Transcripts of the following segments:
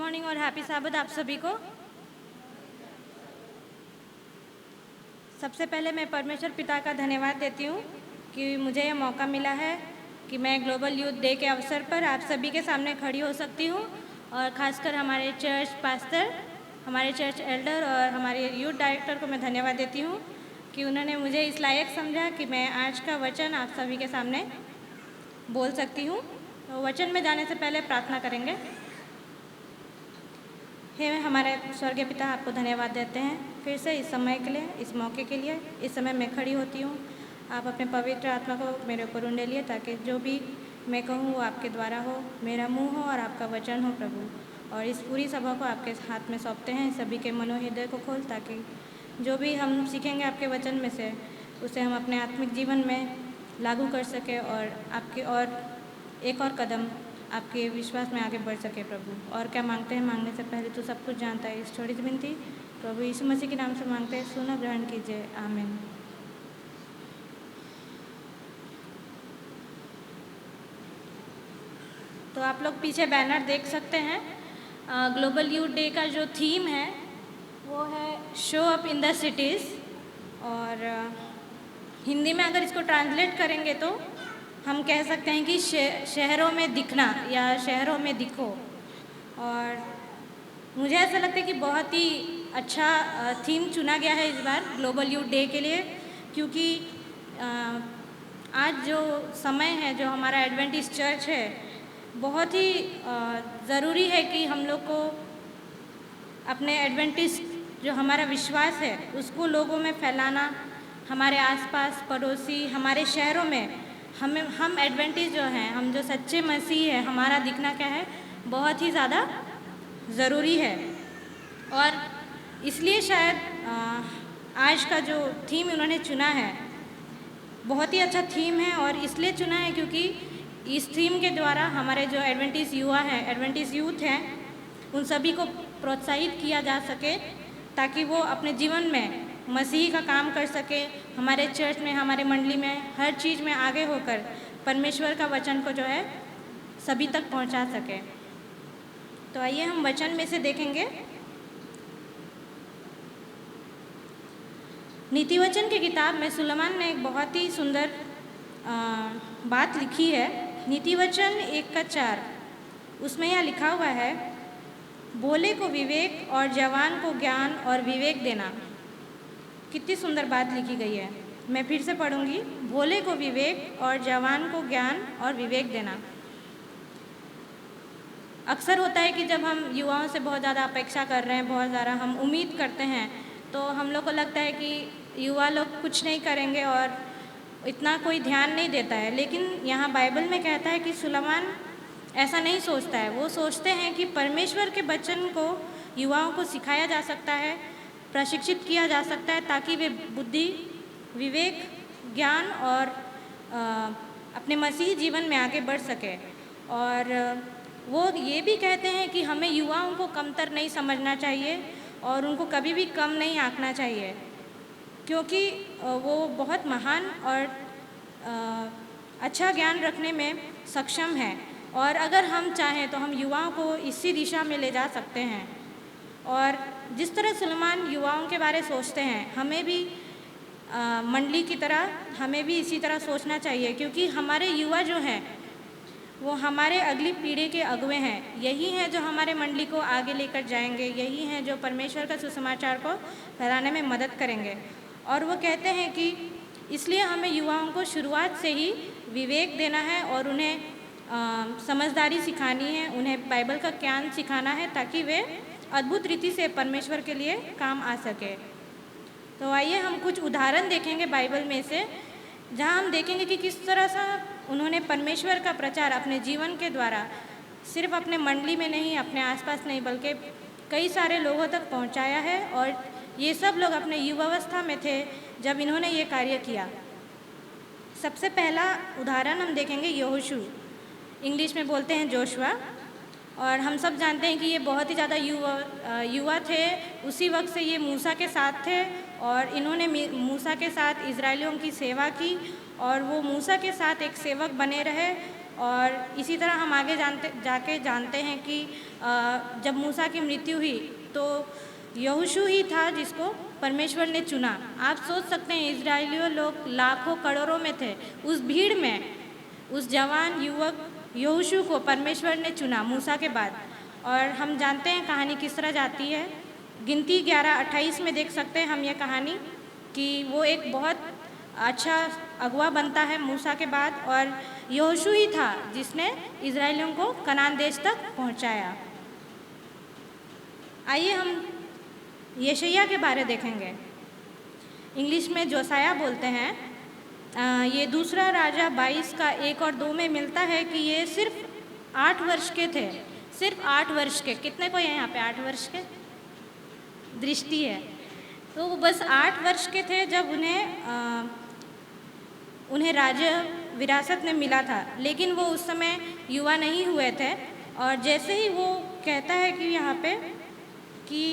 Morning और happy साबत आप सभी को। सबसे पहले मैं परमेश्वर पिता का धन्यवाद देती हूँ कि मुझे यह मौका मिला है कि मैं ग्लोबल यूथ डे के अवसर पर आप सभी के सामने खड़ी हो सकती हूँ और ख़ासकर हमारे चर्च पास्टर, हमारे चर्च एल्डर और हमारे यूथ डायरेक्टर को मैं धन्यवाद देती हूँ कि उन्होंने मुझे इस लायक समझा कि मैं आज का वचन आप सभी के सामने बोल सकती हूँ। तो वचन में जाने से पहले प्रार्थना करेंगे। हे हमारे स्वर्गीय पिता, आपको धन्यवाद देते हैं फिर से इस समय के लिए, इस मौके के लिए। इस समय मैं खड़ी होती हूँ, आप अपने पवित्र आत्मा को मेरे ऊपर उंडेलिए ताकि जो भी मैं कहूँ वो आपके द्वारा हो, मेरा मुंह हो और आपका वचन हो प्रभु। और इस पूरी सभा को आपके हाथ में सौंपते हैं, सभी के मनोहृदय को खोल ताकि जो भी हम सीखेंगे आपके वचन में से उसे हम अपने आत्मिक जीवन में लागू कर सकें और आपके और एक और कदम आपके विश्वास में आगे बढ़ सके प्रभु। और क्या मांगते हैं, मांगने से पहले तो सब कुछ जानता है। इस छोटी सी विनती प्रभु यीशु मसीह के नाम से मांगते हैं, सुनो ग्रहण कीजिए, आमीन। तो आप लोग पीछे बैनर देख सकते हैं। ग्लोबल यूथ डे का जो थीम है वो है show up in the cities, और हिंदी में अगर इसको ट्रांसलेट करेंगे तो हम कह सकते हैं कि शहरों में दिखना या शहरों में दिखो। और मुझे ऐसा लगता है कि बहुत ही अच्छा थीम चुना गया है इस बार ग्लोबल यूथ डे के लिए, क्योंकि आज जो समय है, जो हमारा एडवेंटिस्ट चर्च है, बहुत ही ज़रूरी है कि हम लोग को अपने एडवेंटिस्ट जो हमारा विश्वास है उसको लोगों में फैलाना, हमारे आसपास पड़ोसी, हमारे शहरों में हम एडवेंटिस्ट जो हैं, हम जो सच्चे मसीह हैं, हमारा दिखना क्या है, बहुत ही ज़्यादा ज़रूरी है। और इसलिए शायद आज का जो थीम उन्होंने चुना है बहुत ही अच्छा थीम है, और इसलिए चुना है क्योंकि इस थीम के द्वारा हमारे जो एडवेंटिस्ट युवा हैं, एडवेंटिस्ट यूथ हैं, उन सभी को प्रोत्साहित किया जा सके ताकि वो अपने जीवन में मसीह का काम कर सके, हमारे चर्च में, हमारे मंडली में, हर चीज़ में आगे होकर परमेश्वर का वचन को जो है सभी तक पहुंचा सके। तो आइए हम वचन में से देखेंगे। नीति वचन की किताब में सुलेमान ने एक बहुत ही सुंदर बात लिखी है। नीति वचन 1:4 उसमें यह लिखा हुआ है, भोले को विवेक और जवान को ज्ञान और विवेक देना। कितनी सुंदर बात लिखी गई है। मैं फिर से पढ़ूंगी, भोले को विवेक और जवान को ज्ञान और विवेक देना। अक्सर होता है कि जब हम युवाओं से बहुत ज़्यादा अपेक्षा कर रहे हैं, बहुत ज़्यादा हम उम्मीद करते हैं, तो हम लोग को लगता है कि युवा लोग कुछ नहीं करेंगे और इतना कोई ध्यान नहीं देता है। लेकिन यहाँ बाइबल में कहता है कि सुलेमान ऐसा नहीं सोचता है। वो सोचते हैं कि परमेश्वर के वचन को युवाओं को सिखाया जा सकता है, प्रशिक्षित किया जा सकता है ताकि वे बुद्धि, विवेक, ज्ञान और अपने मसीही जीवन में आगे बढ़ सके। और वो ये भी कहते हैं कि हमें युवाओं को कमतर नहीं समझना चाहिए और उनको कभी भी कम नहीं आंकना चाहिए, क्योंकि वो बहुत महान और अच्छा ज्ञान रखने में सक्षम है। और अगर हम चाहें तो हम युवाओं को इसी दिशा में ले जा सकते हैं। और जिस तरह सुलेमान युवाओं के बारे सोचते हैं, हमें भी मंडली की तरह हमें भी इसी तरह सोचना चाहिए, क्योंकि हमारे युवा जो हैं वो हमारे अगली पीढ़ी के अगुवे हैं। यही हैं जो हमारे मंडली को आगे लेकर जाएंगे, यही हैं जो परमेश्वर का सुसमाचार को फैलाने में मदद करेंगे। और वो कहते हैं कि इसलिए हमें युवाओं को शुरुआत से ही विवेक देना है और उन्हें समझदारी सिखानी है, उन्हें बाइबल का ज्ञान सिखाना है ताकि वे अद्भुत रीति से परमेश्वर के लिए काम आ सके। तो आइए हम कुछ उदाहरण देखेंगे बाइबल में से, जहाँ हम देखेंगे कि किस तरह से उन्होंने परमेश्वर का प्रचार अपने जीवन के द्वारा सिर्फ अपने मंडली में नहीं, अपने आसपास नहीं, बल्कि कई सारे लोगों तक पहुँचाया है। और ये सब लोग अपने युवावस्था में थे जब इन्होंने ये कार्य किया। सबसे पहला उदाहरण हम देखेंगे यहोशू, इंग्लिश में बोलते हैं जोशुआ। और हम सब जानते हैं कि ये बहुत ही ज़्यादा युवा थे। उसी वक्त से ये मूसा के साथ थे और इन्होंने मूसा के साथ इजरायलियों की सेवा की और वो मूसा के साथ एक सेवक बने रहे और इसी तरह हम आगे जानते हैं कि जब मूसा की मृत्यु हुई तो यहोशू ही था जिसको परमेश्वर ने चुना। आप सोच सकते हैं इजरायलियों लोग लाखों करोड़ों में थे, उस भीड़ में उस जवान युवक यहोशू को परमेश्वर ने चुना मूसा के बाद। और हम जानते हैं कहानी किस तरह जाती है। गिनती 11:28 में देख सकते हैं हम ये कहानी कि वो एक बहुत अच्छा अगुआ बनता है मूसा के बाद, और यहोशू ही था जिसने इजरायलियों को कनान देश तक पहुंचाया। आइए हम यशायाह के बारे देखेंगे। इंग्लिश में जोसाया बोलते हैं। ये दूसरा राजा 22 का 1 और 2 में मिलता है कि ये सिर्फ 8 वर्ष के थे। सिर्फ 8 वर्ष के। कितने को यहाँ पे 8 वर्ष के दृष्टि है? तो वो बस 8 वर्ष के थे जब उन्हें राज्य विरासत में मिला था, लेकिन वो उस समय युवा नहीं हुए थे। और जैसे ही वो कहता है कि यहाँ पे कि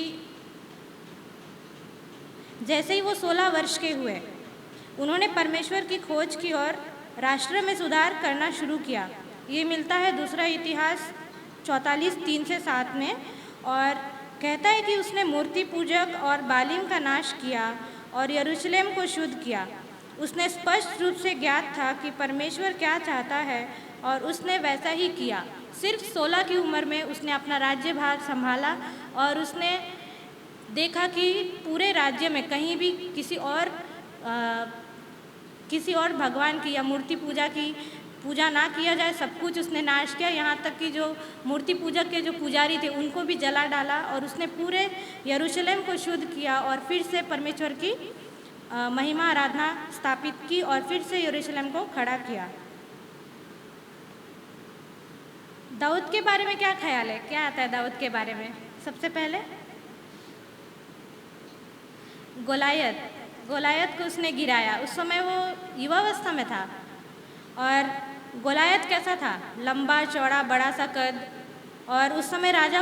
जैसे ही वो 16 वर्ष के हुए, उन्होंने परमेश्वर की खोज की और राष्ट्र में सुधार करना शुरू किया। ये मिलता है दूसरा इतिहास 44:3-7 में। और कहता है कि उसने मूर्ति पूजक और बालिम का नाश किया और यरूशलेम को शुद्ध किया। उसने स्पष्ट रूप से ज्ञात था कि परमेश्वर क्या चाहता है और उसने वैसा ही किया। सिर्फ 16 की उम्र में उसने अपना राज्यभार संभाला और उसने देखा कि पूरे राज्य में कहीं भी किसी और भगवान की या मूर्ति पूजा ना किया जाए। सब कुछ उसने नाश किया, यहाँ तक कि जो मूर्ति पूजक के जो पुजारी थे उनको भी जला डाला। और उसने पूरे यरूशलेम को शुद्ध किया और फिर से परमेश्वर की महिमा आराधना स्थापित की और फिर से यरूशलेम को खड़ा किया। दाऊद के बारे में क्या ख्याल है? क्या आता है दाऊद के बारे में? सबसे पहले गोलायत को उसने गिराया। उस समय वो युवावस्था में था। और गोलायत कैसा था? लंबा चौड़ा बड़ा सा कद। और उस समय राजा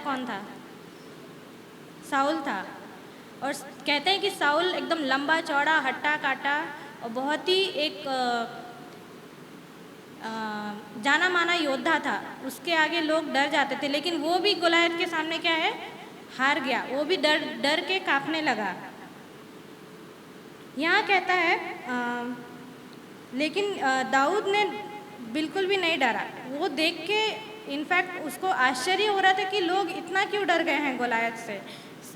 कौन था? साउल था। और कहते हैं कि साउल एकदम लंबा चौड़ा हट्टा काटा और बहुत ही एक जाना माना योद्धा था। उसके आगे लोग डर जाते थे, लेकिन वो भी गोलायत के सामने क्या है? हार गया। वो भी डर के कांपने लगा। यहाँ कहता है लेकिन दाऊद ने बिल्कुल भी नहीं डरा। वो देख के इनफैक्ट उसको आश्चर्य हो रहा था कि लोग इतना क्यों डर गए हैं गोलायत से।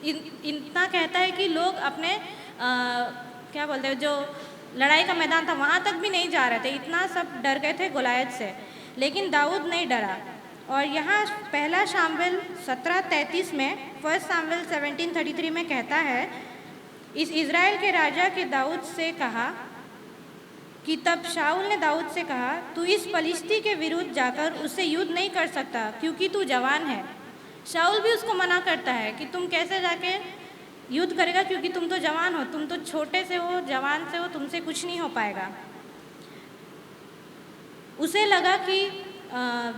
इतना कहता है कि लोग अपने क्या बोलते हैं, जो लड़ाई का मैदान था वहाँ तक भी नहीं जा रहे थे, इतना सब डर गए थे गोलायत से। लेकिन दाऊद नहीं डरा। और यहाँ पहला शामुएल 17:33 में, 1 शामुएल 17:33 में कहता है, इस इज़राइल के राजा के दाऊद से कहा कि तब शाऊल ने दाऊद से कहा, तू इस पलिश्ती के विरुद्ध जाकर उससे युद्ध नहीं कर सकता क्योंकि तू जवान है। शाऊल भी उसको मना करता है कि तुम कैसे जाके युद्ध करेगा क्योंकि तुम तो जवान हो, तुम तो छोटे से हो, जवान से हो, तुमसे कुछ नहीं हो पाएगा। उसे लगा कि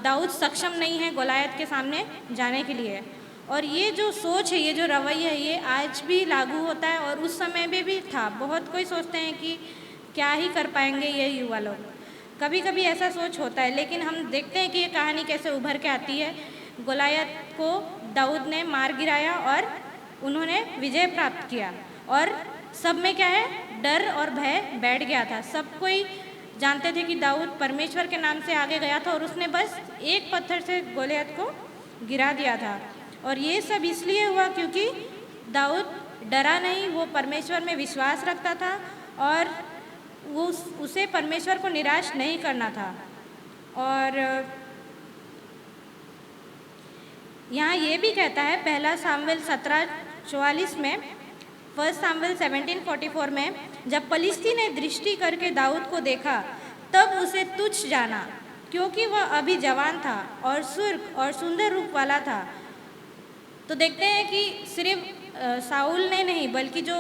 दाऊद सक्षम नहीं है गोलायत के सामने जाने के लिए। और ये जो सोच है, ये जो रवैया है, ये आज भी लागू होता है और उस समय में भी था। बहुत कोई सोचते हैं कि क्या ही कर पाएंगे ये युवा लोग, कभी कभी ऐसा सोच होता है। लेकिन हम देखते हैं कि ये कहानी कैसे उभर के आती है। गोलायत को दाऊद ने मार गिराया और उन्होंने विजय प्राप्त किया। और सब में क्या है? डर और भय बैठ गया था। सब कोई जानते थे कि दाऊद परमेश्वर के नाम से आगे गया था और उसने बस एक पत्थर से गोलियत को गिरा दिया था। और ये सब इसलिए हुआ क्योंकि दाऊद डरा नहीं, वो परमेश्वर में विश्वास रखता था और वो उसे परमेश्वर को निराश नहीं करना था। और यहाँ ये भी कहता है पहला शामुएल 17:44 में, 1 शामुएल 17:44 में, जब पलिश्ती ने दृष्टि करके दाऊद को देखा तब उसे तुच्छ जाना क्योंकि वह अभी जवान था और सुर्ख और सुंदर रूप वाला था। तो देखते हैं कि सिर्फ साउल ने नहीं बल्कि जो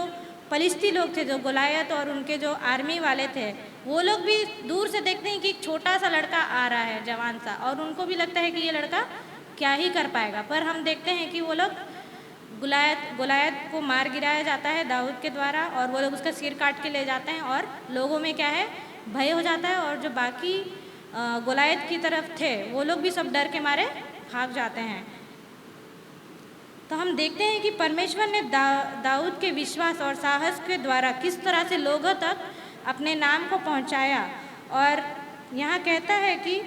पलिश्ती लोग थे, जो गोलायत और उनके जो आर्मी वाले थे, वो लोग भी दूर से देखते हैं कि एक छोटा सा लड़का आ रहा है जवान सा, और उनको भी लगता है कि ये लड़का क्या ही कर पाएगा। पर हम देखते हैं कि वो लोग गोलायत को मार गिराया जाता है दाऊद के द्वारा और वो लोग उसका सिर काट के ले जाते हैं और लोगों में क्या है? भय हो जाता है और जो बाकी गोलायत की तरफ थे वो लोग भी सब डर के मारे भाग जाते हैं। तो हम देखते हैं कि परमेश्वर ने दाऊद के विश्वास और साहस के द्वारा किस तरह से लोगों तक अपने नाम को पहुंचाया। और यहाँ कहता है कि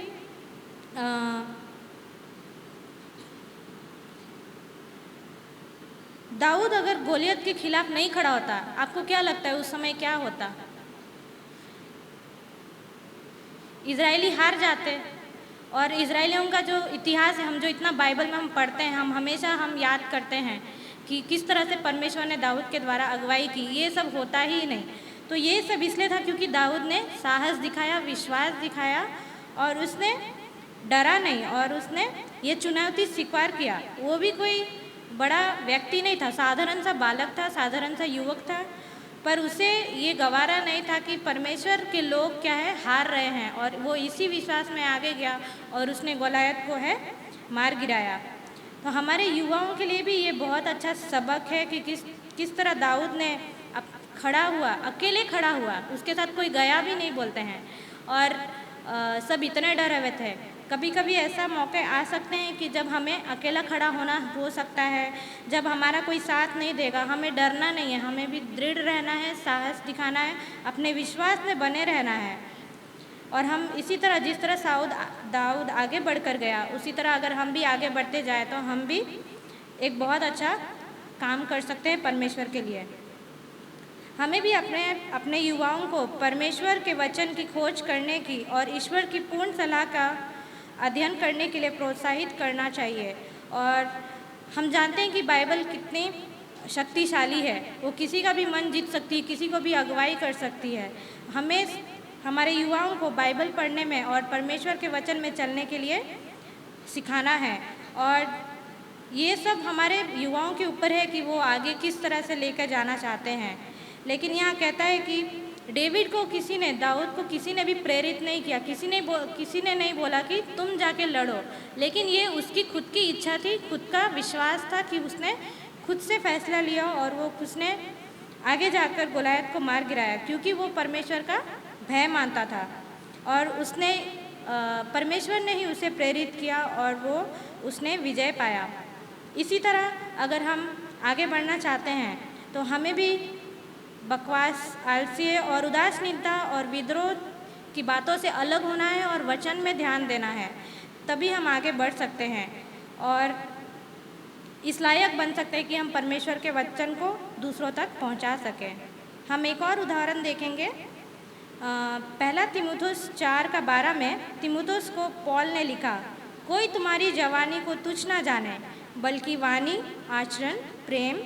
दाऊद अगर गोलियत के खिलाफ नहीं खड़ा होता, आपको क्या लगता है उस समय क्या होता? इजरायली हार जाते। और इजरायलियों का जो इतिहास है, हम जो इतना बाइबल में हम पढ़ते हैं, हम हमेशा याद करते हैं कि किस तरह से परमेश्वर ने दाऊद के द्वारा अगुवाई की। ये सब होता ही नहीं। तो ये सब इसलिए था क्योंकि दाऊद ने साहस दिखाया, विश्वास दिखाया और उसने डरा नहीं और उसने ये चुनौती स्वीकार किया। वो भी कोई बड़ा व्यक्ति नहीं था, साधारण सा बालक था, साधारण सा युवक था, पर उसे ये गवारा नहीं था कि परमेश्वर के लोग क्या है हार रहे हैं। और वो इसी विश्वास में आगे गया और उसने गोलायत को है मार गिराया। तो हमारे युवाओं के लिए भी ये बहुत अच्छा सबक है कि किस तरह दाऊद ने खड़ा हुआ, अकेले खड़ा हुआ, उसके साथ कोई गया भी नहीं बोलते हैं। और सब इतने डरे हुए थे। कभी कभी ऐसा मौके आ सकते हैं कि जब हमें अकेला खड़ा होना हो सकता है, जब हमारा कोई साथ नहीं देगा। हमें डरना नहीं है, हमें भी दृढ़ रहना है, साहस दिखाना है, अपने विश्वास में बने रहना है। और हम इसी तरह जिस तरह दाऊद आगे बढ़कर गया, उसी तरह अगर हम भी आगे बढ़ते जाए तो हम भी एक बहुत अच्छा काम कर सकते हैं परमेश्वर के लिए। हमें भी अपने युवाओं को परमेश्वर के वचन की खोज करने की और ईश्वर की पूर्ण सलाह का अध्ययन करने के लिए प्रोत्साहित करना चाहिए। और हम जानते हैं कि बाइबल कितनी शक्तिशाली है, वो किसी का भी मन जीत सकती है, किसी को भी अगुवाई कर सकती है। हमें हमारे युवाओं को बाइबल पढ़ने में और परमेश्वर के वचन में चलने के लिए सिखाना है। और ये सब हमारे युवाओं के ऊपर है कि वो आगे किस तरह से लेकर जाना चाहते हैं। लेकिन यहाँ कहता है कि डेविड को दाऊद को किसी ने भी प्रेरित नहीं किया, किसी ने नहीं बोला कि तुम जाके लड़ो, लेकिन ये उसकी खुद की इच्छा थी, खुद का विश्वास था कि उसने खुद से फैसला लिया और वो उसने आगे जाकर गोलायत को मार गिराया, क्योंकि वो परमेश्वर का भय मानता था और उसने परमेश्वर ने ही उसे प्रेरित किया और वो उसने विजय पाया। इसी तरह अगर हम आगे बढ़ना चाहते हैं तो हमें भी बकवास, आलस्य और उदासीनता और विद्रोह की बातों से अलग होना है और वचन में ध्यान देना है, तभी हम आगे बढ़ सकते हैं और इस लायक बन सकते हैं कि हम परमेश्वर के वचन को दूसरों तक पहुंचा सकें। हम एक और उदाहरण देखेंगे। पहला तीमुथियुस 4:12 में तीमुथियुस को पौल ने लिखा, कोई तुम्हारी जवानी को तुच्छ न जाने, बल्कि वाणी, आचरण, प्रेम,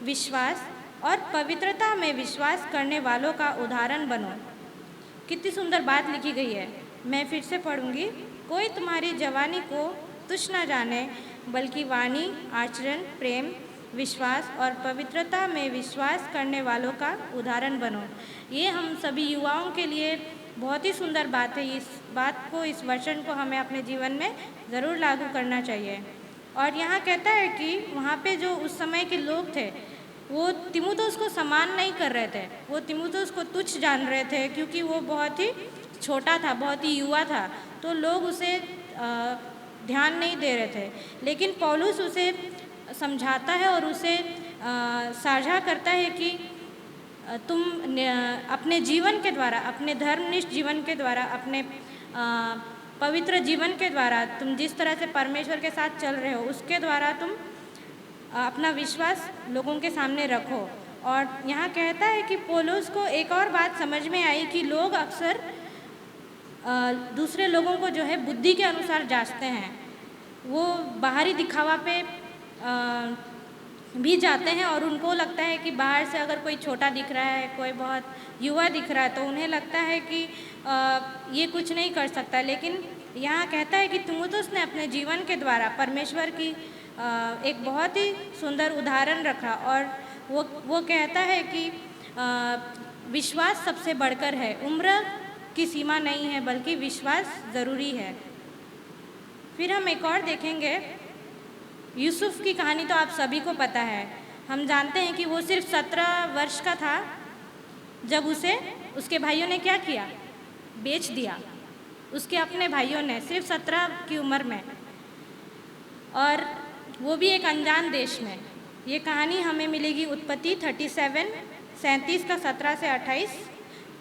विश्वास और पवित्रता में विश्वास करने वालों का उदाहरण बनो। कितनी सुंदर बात लिखी गई है। मैं फिर से पढ़ूंगी। कोई तुम्हारी जवानी को तुच्छ न जाने, बल्कि वाणी, आचरण, प्रेम, विश्वास और पवित्रता में विश्वास करने वालों का उदाहरण बनो। ये हम सभी युवाओं के लिए बहुत ही सुंदर बात है। इस बात को, इस वचन को हमें अपने जीवन में ज़रूर लागू करना चाहिए। और यहाँ कहता है कि वहाँ पे जो उस समय के लोग थे वो तीमुथियुस को सम्मान नहीं कर रहे थे, वो तीमुथियुस को तुच्छ जान रहे थे, क्योंकि वो बहुत ही छोटा था, बहुत ही युवा था, तो लोग उसे ध्यान नहीं दे रहे थे। लेकिन पौलुस उसे समझाता है और उसे साझा करता है कि तुम अपने जीवन के द्वारा, अपने धर्मनिष्ठ जीवन के द्वारा, अपने पवित्र जीवन के द्वारा, तुम जिस तरह से परमेश्वर के साथ चल रहे हो उसके द्वारा तुम अपना विश्वास लोगों के सामने रखो। और यहाँ कहता है कि पौलुस को एक और बात समझ में आई कि लोग अक्सर दूसरे लोगों को जो है बुद्धि के अनुसार जांचते हैं। वो बाहरी दिखावा पे भी जाते हैं और उनको लगता है कि बाहर से अगर कोई छोटा दिख रहा है, कोई बहुत युवा दिख रहा है, तो उन्हें लगता है कि ये कुछ नहीं कर सकता। लेकिन यहाँ कहता है कि तीमुथियुस ने अपने जीवन के द्वारा परमेश्वर की एक बहुत ही सुंदर उदाहरण रखा और वो कहता है कि विश्वास सबसे बढ़कर है, उम्र की सीमा नहीं है, बल्कि विश्वास ज़रूरी है। फिर हम एक और देखेंगे। यूसुफ की कहानी तो आप सभी को पता है। हम जानते हैं कि वो सिर्फ 17 वर्ष का था जब उसे उसके भाइयों ने क्या किया, बेच दिया उसके अपने भाइयों ने, सिर्फ 17 की उम्र में, और वो भी एक अनजान देश में। ये कहानी हमें मिलेगी उत्पत्ति 37 का 17 से 28,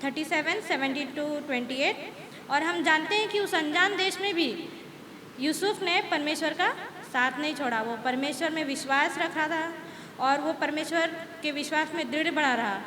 37 17 to 28। और हम जानते हैं कि उस अनजान देश में भी यूसुफ ने परमेश्वर का साथ नहीं छोड़ा। वो परमेश्वर में विश्वास रखा था और वो परमेश्वर के विश्वास में दृढ़ बना रहा।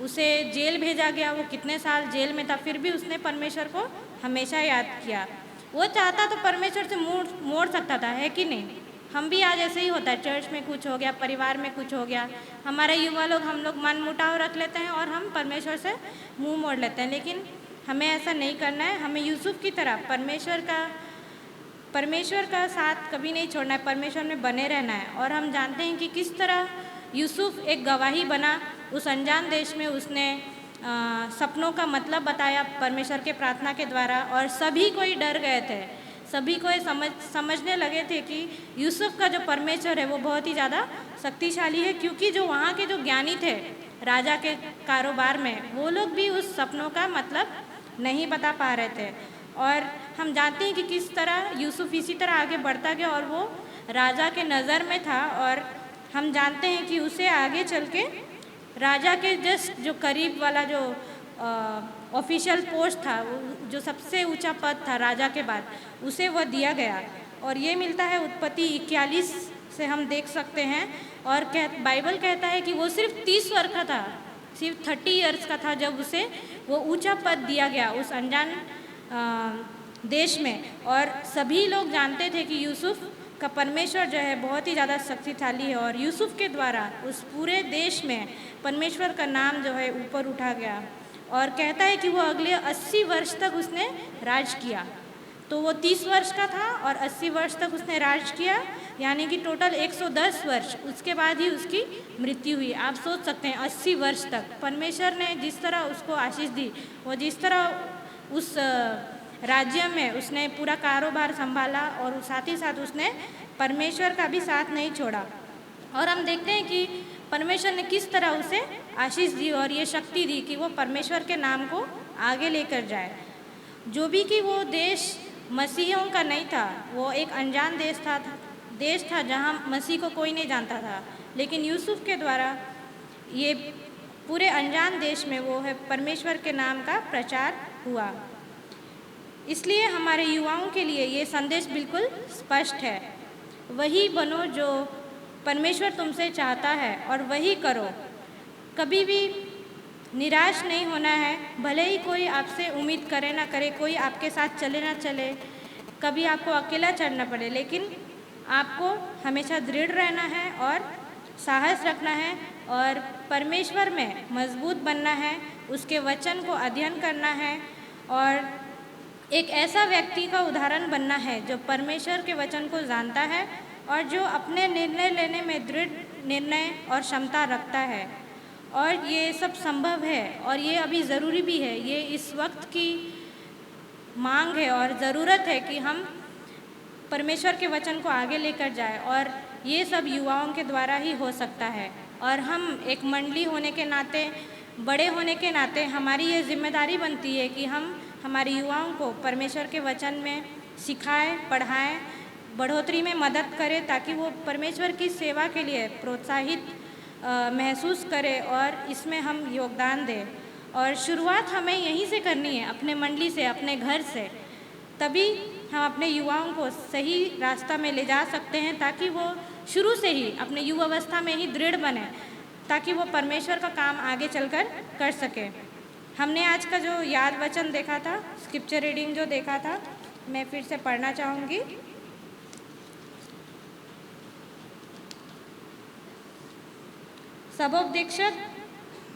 उसे जेल भेजा गया, वो कितने साल जेल में था, फिर भी उसने परमेश्वर को हमेशा याद किया। वो चाहता तो परमेश्वर से मोड़ सकता था, है कि नहीं? हम भी आज ऐसे ही होता है, चर्च में कुछ हो गया, परिवार में कुछ हो गया, हमारे युवा लोग हम लोग मन मुटाव रख लेते हैं और हम परमेश्वर से मुंह मोड़ लेते हैं। लेकिन हमें ऐसा नहीं करना है। हमें यूसुफ की तरह परमेश्वर का साथ कभी नहीं छोड़ना है, परमेश्वर में बने रहना है। और हम जानते हैं कि किस तरह यूसुफ एक गवाही बना उस अनजान देश में। उसने सपनों का मतलब बताया परमेश्वर के प्रार्थना के द्वारा, और सभी कोई डर गए थे। सभी को समझने लगे थे कि यूसुफ का जो परमेश्वर है वो बहुत ही ज़्यादा शक्तिशाली है, क्योंकि जो वहाँ के जो ज्ञानी थे राजा के कारोबार में, वो लोग भी उस सपनों का मतलब नहीं बता पा रहे थे। और हम जानते हैं कि किस तरह यूसुफ इसी तरह आगे बढ़ता गया और वो राजा के नज़र में था। और हम जानते हैं कि उसे आगे चल के राजा के जस्ट जो करीब वाला जो ऑफिशियल पोस्ट था, जो सबसे ऊंचा पद था राजा के बाद, उसे वह दिया गया। और ये मिलता है उत्पत्ति 41 से हम देख सकते हैं। और बाइबल कहता है कि वो सिर्फ 30 वर्ष का था, सिर्फ 30 ईयर्स का था जब उसे वो ऊंचा पद दिया गया उस अनजान देश में। और सभी लोग जानते थे कि यूसुफ का परमेश्वर जो है बहुत ही ज़्यादा शक्तिशाली है, और यूसुफ के द्वारा उस पूरे देश में परमेश्वर का नाम जो है ऊपर उठा गया। और कहता है कि वो अगले 80 वर्ष तक उसने राज किया। तो वो 30 वर्ष का था और 80 वर्ष तक उसने राज किया, यानी कि टोटल 110 वर्ष। उसके बाद ही उसकी मृत्यु हुई। आप सोच सकते हैं 80 वर्ष तक परमेश्वर ने जिस तरह उसको आशीष दी, वो जिस तरह उस राज्य में उसने पूरा कारोबार संभाला, और साथ ही साथ उसने परमेश्वर का भी साथ नहीं छोड़ा। और हम देखते हैं कि परमेश्वर ने किस तरह उसे आशीष दी और ये शक्ति दी कि वो परमेश्वर के नाम को आगे लेकर जाए। जो भी कि वो देश मसीहियों का नहीं था, वो एक अनजान देश था जहाँ मसीह को कोई नहीं जानता था। लेकिन यूसुफ के द्वारा ये पूरे अनजान देश में वो है परमेश्वर के नाम का प्रचार हुआ। इसलिए हमारे युवाओं के लिए ये संदेश बिल्कुल स्पष्ट है। वही बनो जो परमेश्वर तुमसे चाहता है और वही करो। कभी भी निराश नहीं होना है, भले ही कोई आपसे उम्मीद करे ना करे, कोई आपके साथ चले ना चले, कभी आपको अकेला चढ़ना पड़े, लेकिन आपको हमेशा दृढ़ रहना है और साहस रखना है और परमेश्वर में मजबूत बनना है, उसके वचन को अध्ययन करना है और एक ऐसा व्यक्ति का उदाहरण बनना है जो परमेश्वर के वचन को जानता है और जो अपने निर्णय लेने में दृढ़ निर्णय और क्षमता रखता है। और ये सब संभव है और ये अभी ज़रूरी भी है। ये इस वक्त की मांग है और ज़रूरत है कि हम परमेश्वर के वचन को आगे लेकर जाए, और ये सब युवाओं के द्वारा ही हो सकता है। और हम एक मंडली होने के नाते, बड़े होने के नाते हमारी ये जिम्मेदारी बनती है कि हम हमारे युवाओं को परमेश्वर के वचन में सिखाएं, पढ़ाएं, बढ़ोतरी में मदद करें, ताकि वो परमेश्वर की सेवा के लिए प्रोत्साहित महसूस करें और इसमें हम योगदान दें। और शुरुआत हमें यहीं से करनी है, अपने मंडली से, अपने घर से। तभी हम अपने युवाओं को सही रास्ता में ले जा सकते हैं, ताकि वो शुरू से ही अपने युवावस्था में ही दृढ़ बने, ताकि वो परमेश्वर का काम आगे चलकर कर सके। हमने आज का जो याद वचन देखा था, स्क्रिप्चर रीडिंग जो देखा था, मैं फिर से पढ़ना चाहूँगी। सबोपदेशक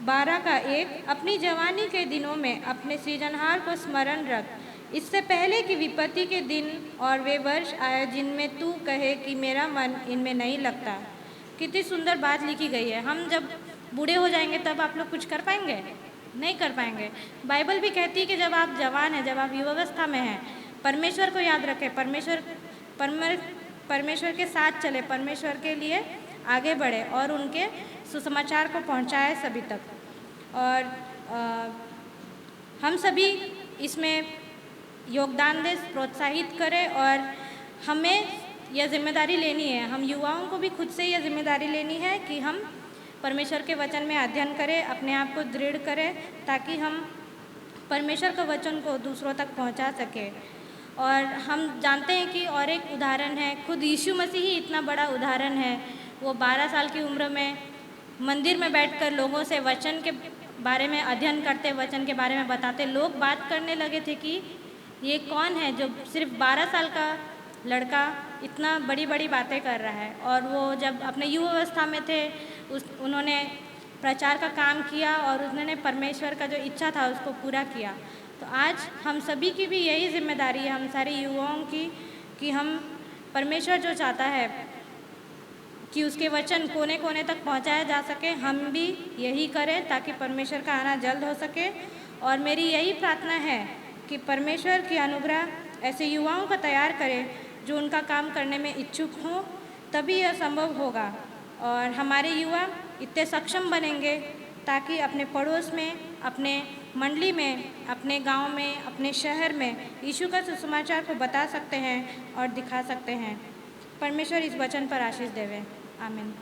12:1। अपनी जवानी के दिनों में अपने सृजनहार को स्मरण रख, इससे पहले कि विपत्ति के दिन और वे वर्ष आए जिनमें तू कहे कि मेरा मन इनमें नहीं लगता। कितनी सुंदर बात लिखी गई है। हम जब बूढ़े हो जाएंगे तब आप लोग कुछ कर पाएंगे? नहीं कर पाएंगे। बाइबल भी कहती है कि जब आप जवान हैं, जब आप युवावस्था में हैं, परमेश्वर को याद रखें, परमेश्वर के साथ चले, परमेश्वर के लिए आगे बढ़े और उनके सुसमाचार को पहुंचाए सभी तक। और हम सभी इसमें योगदान दें, प्रोत्साहित करें और हमें यह जिम्मेदारी लेनी है, हम युवाओं को भी खुद से यह जिम्मेदारी लेनी है कि हम परमेश्वर के वचन में अध्ययन करें, अपने आप को दृढ़ करें ताकि हम परमेश्वर का वचन को दूसरों तक पहुंचा सकें। और हम जानते हैं कि और एक उदाहरण है, खुद यीशु मसीह ही इतना बड़ा उदाहरण है। वो 12 साल की उम्र में मंदिर में बैठकर लोगों से वचन के बारे में अध्ययन करते, वचन के बारे में बताते। लोग बात करने लगे थे कि ये कौन है जो सिर्फ 12 साल का लड़का इतना बड़ी बड़ी बातें कर रहा है। और वो जब अपने युवावस्था में थे उन्होंने प्रचार का काम किया और उन्होंने परमेश्वर का जो इच्छा था उसको पूरा किया। तो आज हम सभी की भी यही जिम्मेदारी है, हम सारे युवाओं की, कि हम परमेश्वर जो चाहता है कि उसके वचन कोने कोने तक पहुंचाया जा सके, हम भी यही करें ताकि परमेश्वर का आना जल्द हो सके। और मेरी यही प्रार्थना है कि परमेश्वर की अनुग्रह ऐसे युवाओं को तैयार करे जो उनका काम करने में इच्छुक हों, तभी यह संभव होगा। और हमारे युवा इतने सक्षम बनेंगे ताकि अपने पड़ोस में, अपने मंडली में, अपने गांव में, अपने शहर में यीशु का सुसमाचार को बता सकते हैं और दिखा सकते हैं। परमेश्वर इस वचन पर आशीष देवे। आमीन।